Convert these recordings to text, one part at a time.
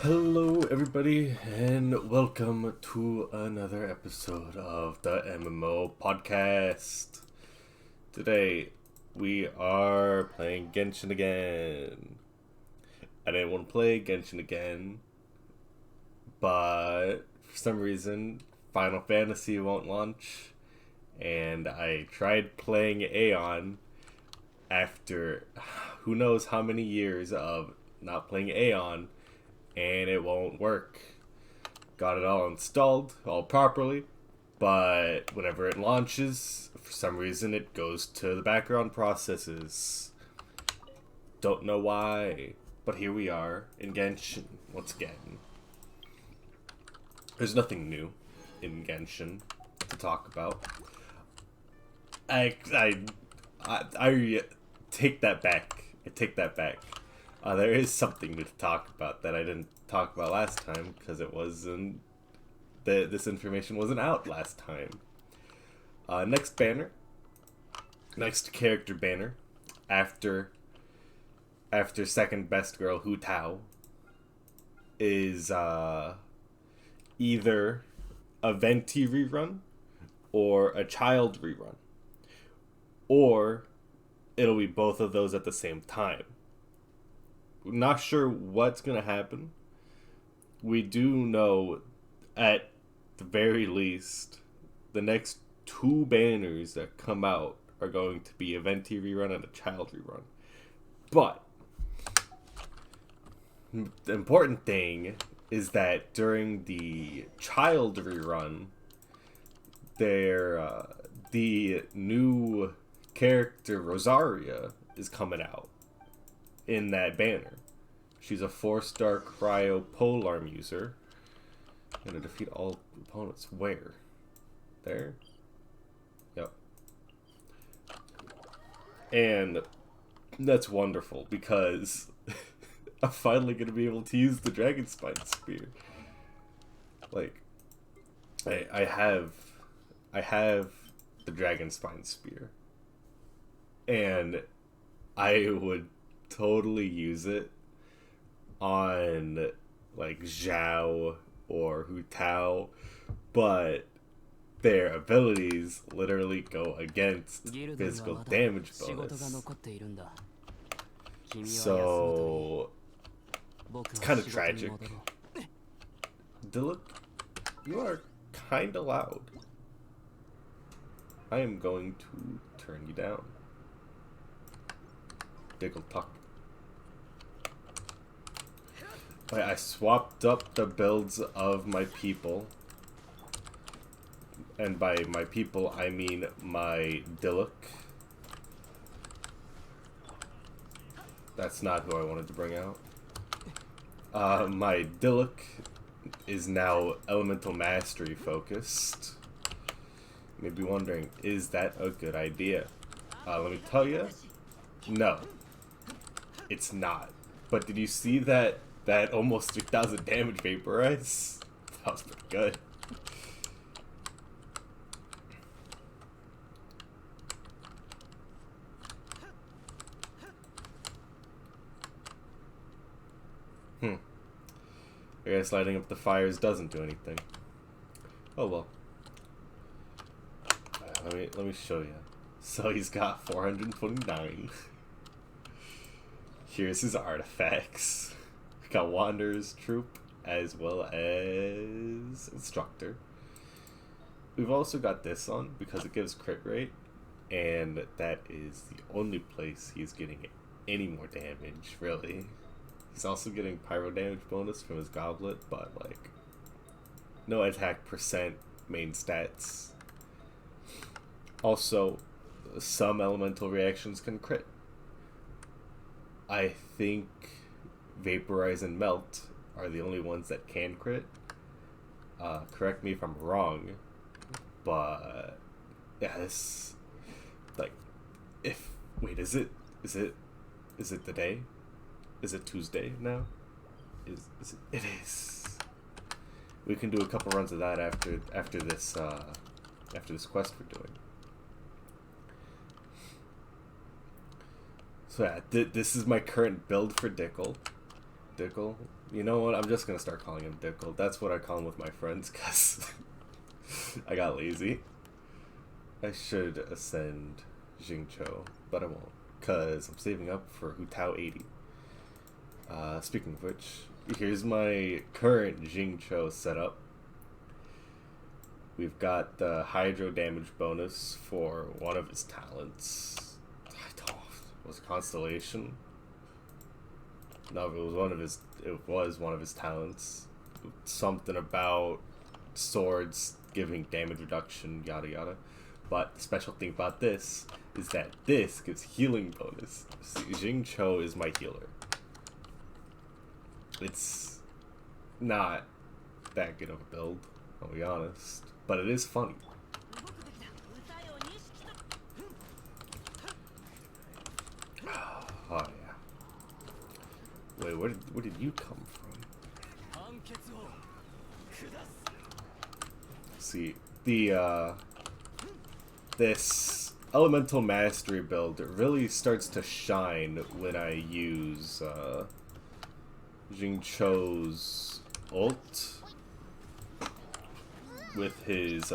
Hello, everybody, and welcome to another episode of the MMO Podcast. Today, we are playing Genshin again. I didn't want to play Genshin again, but for some reason, Final Fantasy won't launch, and I tried playing Aeon after who knows how many years of not playing Aeon, and it won't work. Got it all installed, all properly, but whenever it launches, for some reason it goes to the background processes. Don't know why, but here we are in Genshin once again. There's nothing new in Genshin to talk about. I take that back. I take that back. There is something new to talk about that I didn't talk about last time because it wasn't. This information wasn't out last time. Next banner, next character banner, after second best girl Hu Tao is either a Venti rerun or a Child rerun, or it'll be both of those at the same time. Not sure what's going to happen. We do know, at the very least, the next two banners that come out are going to be a Venti rerun and a Child rerun. But the important thing is that during the Child rerun, the new character Rosaria is coming out in that banner. She's a 4-star cryo polearm user. Gonna defeat all opponents. Where? There? Yep. And that's wonderful because I'm finally gonna be able to use the Dragon Spine Spear. Like, I have the Dragon Spine Spear. And I would totally use it on like Zhao or Hu Tao, but their abilities literally go against physical damage bonus. So it's kind of tragic. Dylan, you are kind of loud. I am going to turn you down. Diggle talk. I swapped up the builds of my people. And by my people, I mean my Diluc. That's not who I wanted to bring out. My Diluc is now Elemental Mastery focused. You may be wondering, is that a good idea? Let me tell you, no. It's not. But did you see that almost 3,000 damage vaporize? That was pretty good. I guess lighting up the fires doesn't do anything. Oh well. Let me show you. So he's got 429. Here's his artifacts. We got Wanderer's Troop as well as Instructor. We've also got this on because it gives crit rate, and that is the only place he's getting any more damage, really. He's also getting pyro damage bonus from his goblet, but like no attack percent main stats. Also, some elemental reactions can crit. I think Vaporize and Melt are the only ones that can crit. Correct me if I'm wrong, but yeah, this like is it the day? Is it Tuesday now? Is it? It is. We can do a couple runs of that after this quest we're doing. So yeah, this is my current build for Dickel. Dickle. You know what? I'm just gonna start calling him Dickle. That's what I call him with my friends, because I got lazy. I should ascend Jingcho, but I won't, because I'm saving up for Hu Tao 80. Speaking of which, here's my current Jingcho setup. We've got the Hydro damage bonus for one of his talents. Was Constellation? No, it was one of his talents. Something about swords giving damage reduction, yada yada. But the special thing about this is that this gives healing bonus. See, Jingcho is my healer. It's not that good of a build, I'll be honest, but it is funny. Oh yeah. Wait, where did you come from? See, the this elemental mastery build really starts to shine when I use Jingcho's ult with his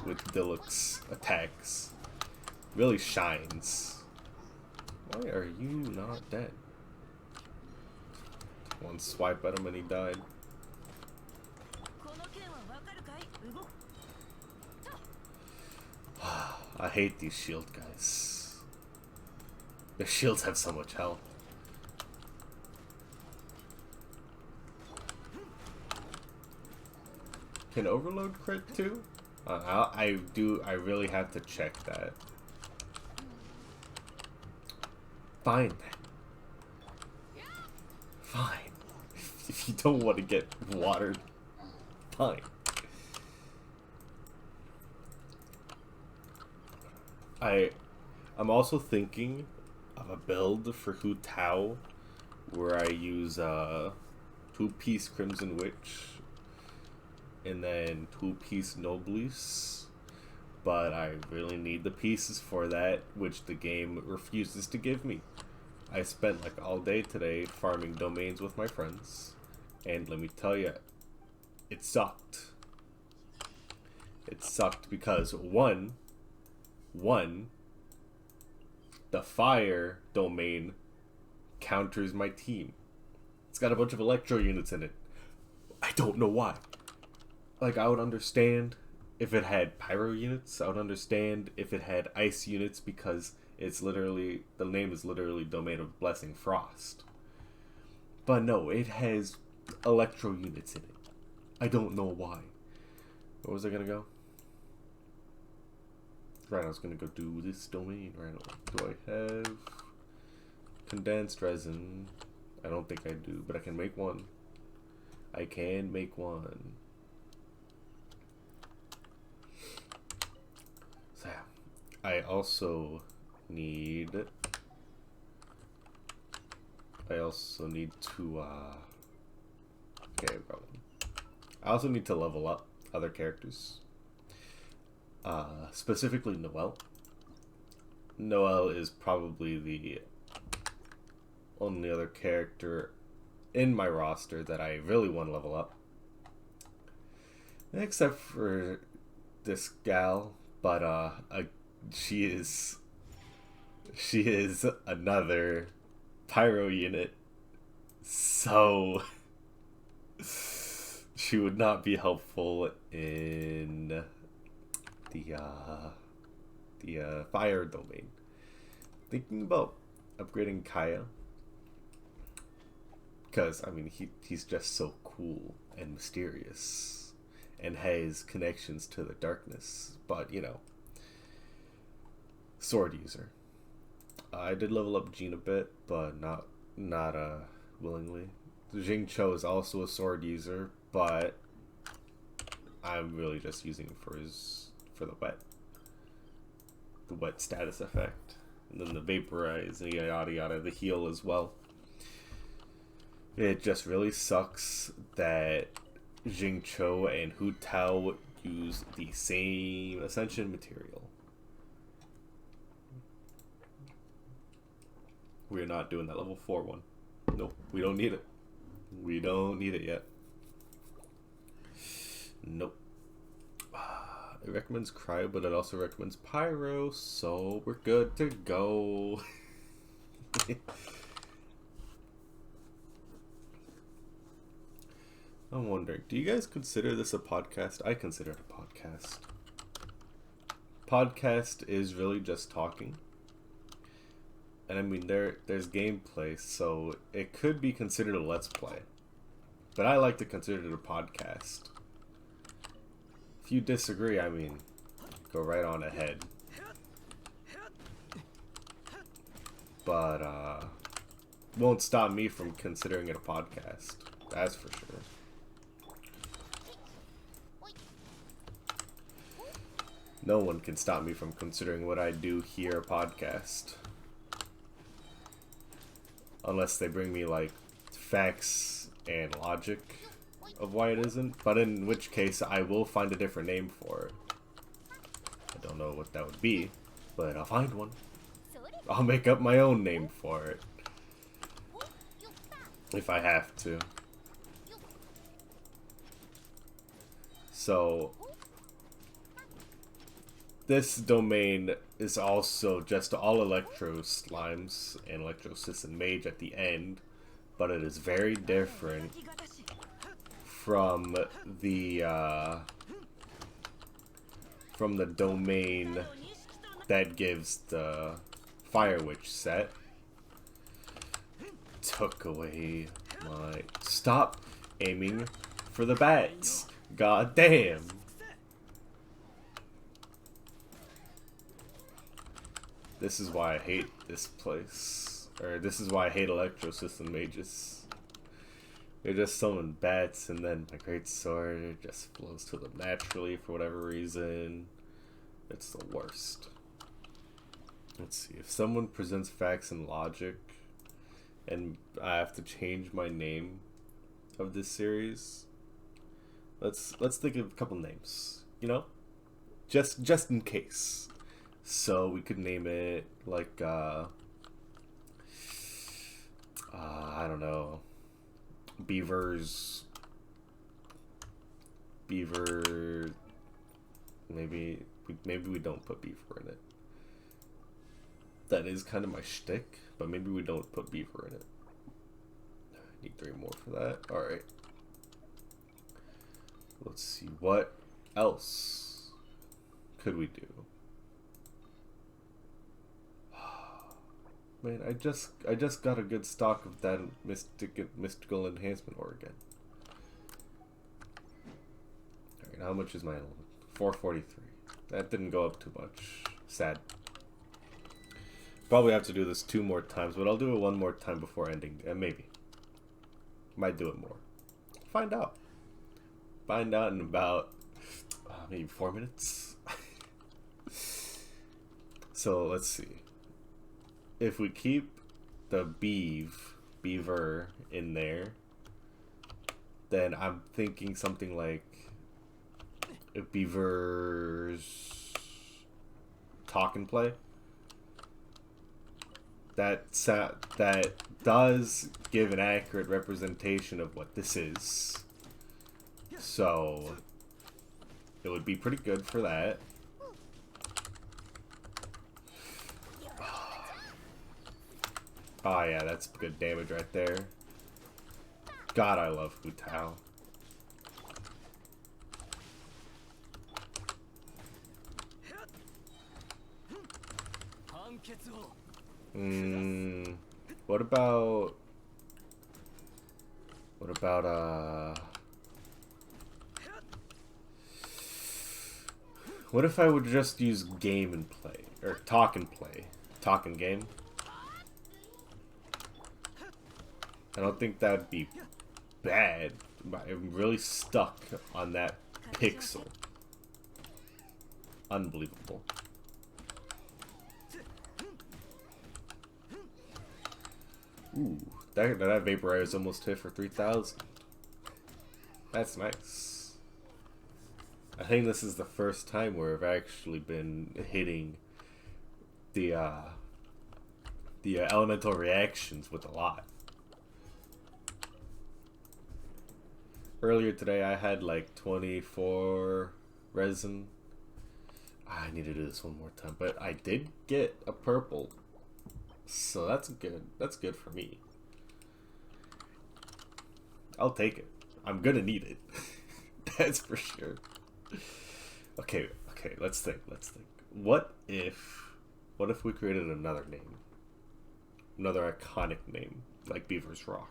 with Diluc's attacks. Really shines. Why are you not dead? One swipe at him and he died. I hate these shield guys. Their shields have so much health. Can overload crit too? I really have to check that. Fine then. Fine. If you don't want to get watered, fine. I'm also thinking of a build for Hu Tao where I use 2-piece Crimson Witch and then 2-piece Noblice, but I really need the pieces for that, which the game refuses to give me. I spent like all day today farming domains with my friends, and let me tell you, it sucked. It sucked because one, the fire domain counters my team. It's got a bunch of electro units in it. I don't know why. Like, I would understand if it had pyro units. I would understand if it had ice units, because it's literally, the name is literally Domain of Blessing Frost. But no, it has electro units in it. I don't know why. Where was I gonna go? Right, I was gonna go do this domain right now. Do I have condensed resin? I don't think I do, but I can make one. I can make one. So yeah, I also need to okay, I've got one. I also need to level up other characters. Specifically Noelle. Noelle is probably the only other character in my roster that I really want to level up. Except for this gal, but she is another pyro unit, so she would not be helpful in the fire domain. Thinking about upgrading Kaya, because I mean he's just so cool and mysterious and has connections to the darkness, but you know, sword user. I did level up Jean a bit, but not willingly. Jingcho is also a sword user, but I'm really just using it for the wet status effect, and then the vaporize and yada yada, the heal as well. It just really sucks that Jingcho and Hu Tao use the same ascension material, We're not doing that level 4 one. Nope, we don't need it. We don't need it yet. Nope. It recommends cryo, but it also recommends pyro, so we're good to go. I'm wondering, do you guys consider this a podcast? I consider it a podcast. Podcast is really just talking. And I mean, there's gameplay, so it could be considered a let's play. But I like to consider it a podcast. If you disagree, I mean, go right on ahead. But, won't stop me from considering it a podcast. That's for sure. No one can stop me from considering what I do here a podcast. Unless they bring me, like, facts and logic of why it isn't. But in which case, I will find a different name for it. I don't know what that would be, but I'll find one. I'll make up my own name for it. If I have to. So, this domain is also just all Electro Slimes and Electro Sis and Mage at the end, but it is very different from the domain that gives the Fire Witch set. Took away my... Stop aiming for the bats! God damn! This is why I hate this place. Or this is why I hate Electro System Mages. They just summon bats and then my great sword just flows to them naturally for whatever reason. It's the worst. Let's see, if someone presents facts and logic and I have to change my name of this series, let's think of a couple names, you know? Just in case. So we could name it like I don't know, Beaver, maybe we don't put Beaver in it. That is kind of my shtick, but maybe we don't put Beaver in it. Need 3 more for that. Alright. Let's see, what else could we do? Man, I just got a good stock of that mystical enhancement ore again. Alright, how much is my 443? That didn't go up too much. Sad. Probably have to do this 2 more times, but I'll do it 1 more time before ending. Maybe. Might do it more. Find out. Find out in about maybe 4 minutes. So let's see. If we keep the beaver in there, then I'm thinking something like Beaver's Talk and Play. That does give an accurate representation of what this is. So it would be pretty good for that. Oh yeah, that's good damage right there. God, I love Hu Tao. What about what if I would just use game and play, or talk and play, talk and game? I don't think that would be bad, but I'm really stuck on that pixel. Unbelievable. Ooh, that vaporizer almost hit for 3,000. That's nice. I think this is the first time where I've actually been hitting the the elemental reactions with a lot. Earlier today, I had like 24 resin. I need to do this one more time, but I did get a purple, so that's good. That's good for me. I'll take it. I'm gonna need it. That's for sure. Okay, let's think. What if we created another name? Another iconic name, like Beaver's Rock.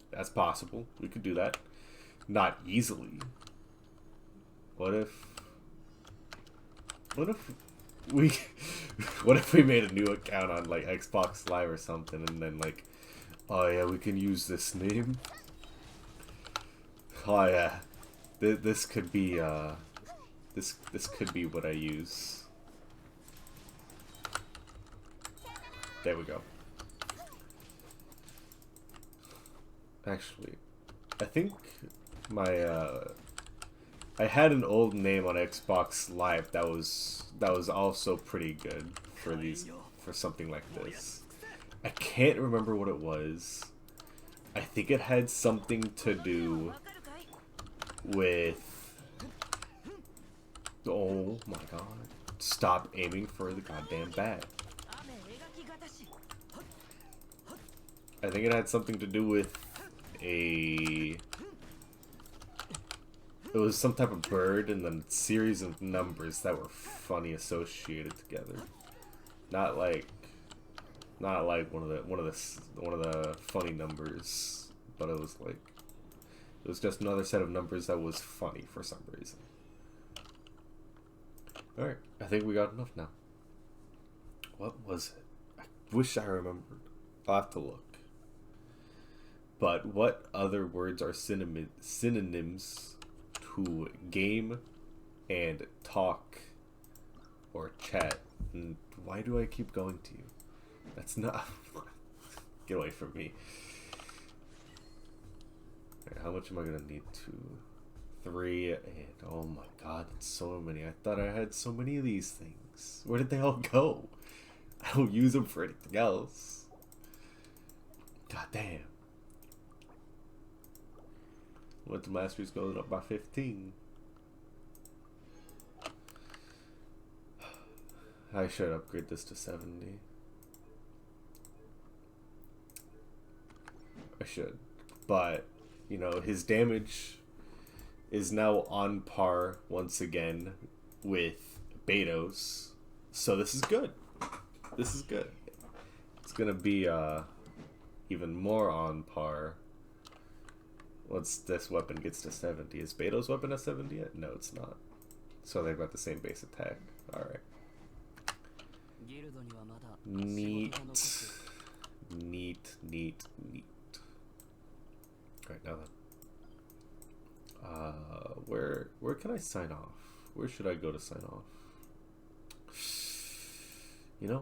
That's possible. We could do that. Not easily. What if we what if we made a new account on like Xbox Live or something, and then like, oh yeah, we can use this name. Oh yeah, this could be this could be what I use. There we go. Actually, I think my I had an old name on Xbox Live that was also pretty good for something like this. I can't remember what it was. I think it had something to do with, oh my god, stop aiming for the goddamn bat. I think it had something to do with it was some type of bird and then a series of numbers that were funny associated together. Not like one of the funny numbers, but it was just another set of numbers that was funny for some reason. All right, I think we got enough now. What was it? I wish I remembered. I'll have to look. But what other words are synonyms to game and talk or chat? And why do I keep going to you? That's not... Get away from me. Right, how much am I gonna need? 2, 3, and oh my god, that's so many. I thought I had so many of these things. Where did they all go? I don't use them for anything else. God damn. Went to mastery's going up by 15. I should upgrade this to 70. I should. But, you know, his damage is now on par once again with Beto's. So this is good. This is good. It's gonna be even more on par once this weapon gets to 70. Is Beto's weapon at 70 yet? No, it's not. So they've got the same base attack. Alright. Neat. Alright, now then. Where can I sign off? Where should I go to sign off? You know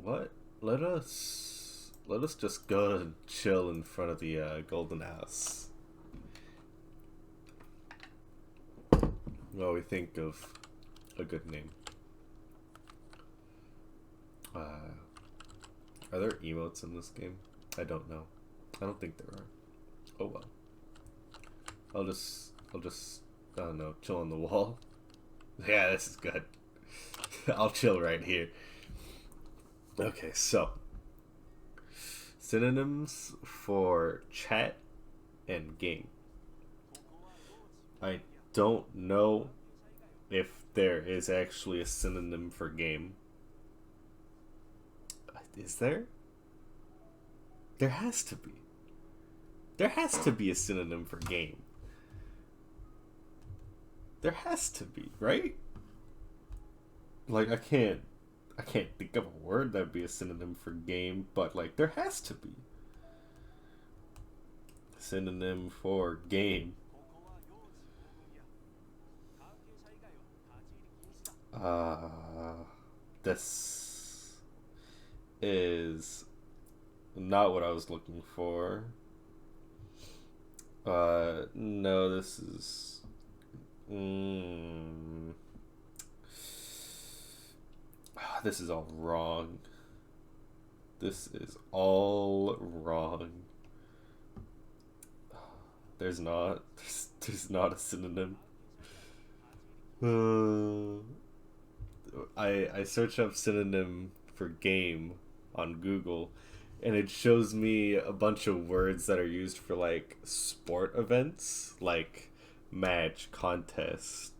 what? Let us just go and chill in front of the golden house. While we think of a good name. Are there emotes in this game? I don't know. I don't think there are. Oh well. I'll just I don't know, chill on the wall. Yeah, this is good. I'll chill right here. Okay, so synonyms for chat and game. I don't know if there is actually a synonym for game. Is there? There has to be. There has to be a synonym for game. There has to be, right? Like I can't think of a word that'd be a synonym for game, but like there has to be. Synonym for game. This is not what I was looking for. No, this is... This is all wrong. This is all wrong. There's not. There's not a synonym. I search up synonym for game on Google, and it shows me a bunch of words that are used for like sport events, like match, contest,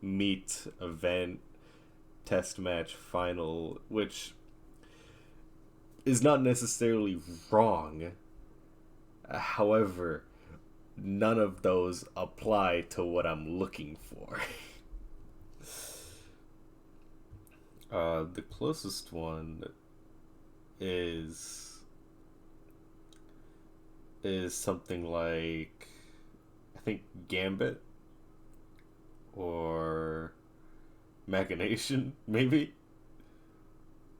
meet, event, test match, final, which is not necessarily wrong. However, none of those apply to what I'm looking for. The closest one is something like, I think, Gambit or Machination, maybe?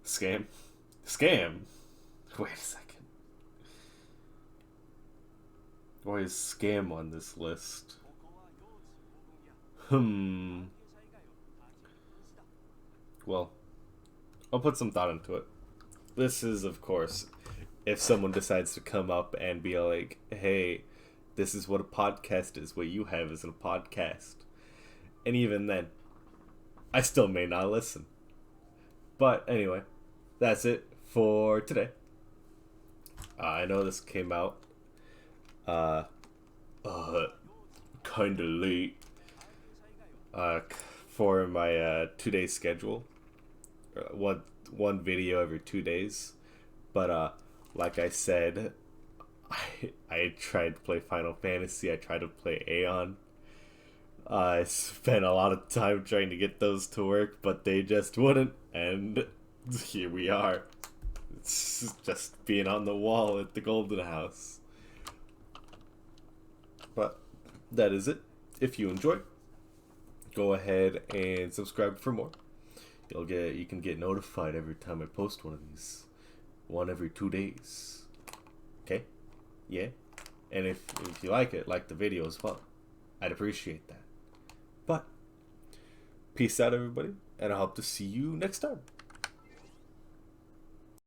Scam? Wait a second. Why is scam on this list? Well, I'll put some thought into it. This is, of course, if someone decides to come up and be like, hey, this is what a podcast is. What you have isn't a podcast. And even then, I still may not listen. But anyway, that's it for today. I know this came out kinda late for my 2-day schedule. One video every 2 days. But like I said, I tried to play Final Fantasy, I tried to play Aeon. I spent a lot of time trying to get those to work, but they just wouldn't, and here we are. It's just being on the wall at the Golden House. But that is it. If you enjoyed, go ahead and subscribe for more. You can get notified every time I post one of these. One every 2 days. Okay? Yeah? And if you like it, like the video as well. I'd appreciate that. But peace out, everybody, and I hope to see you next time.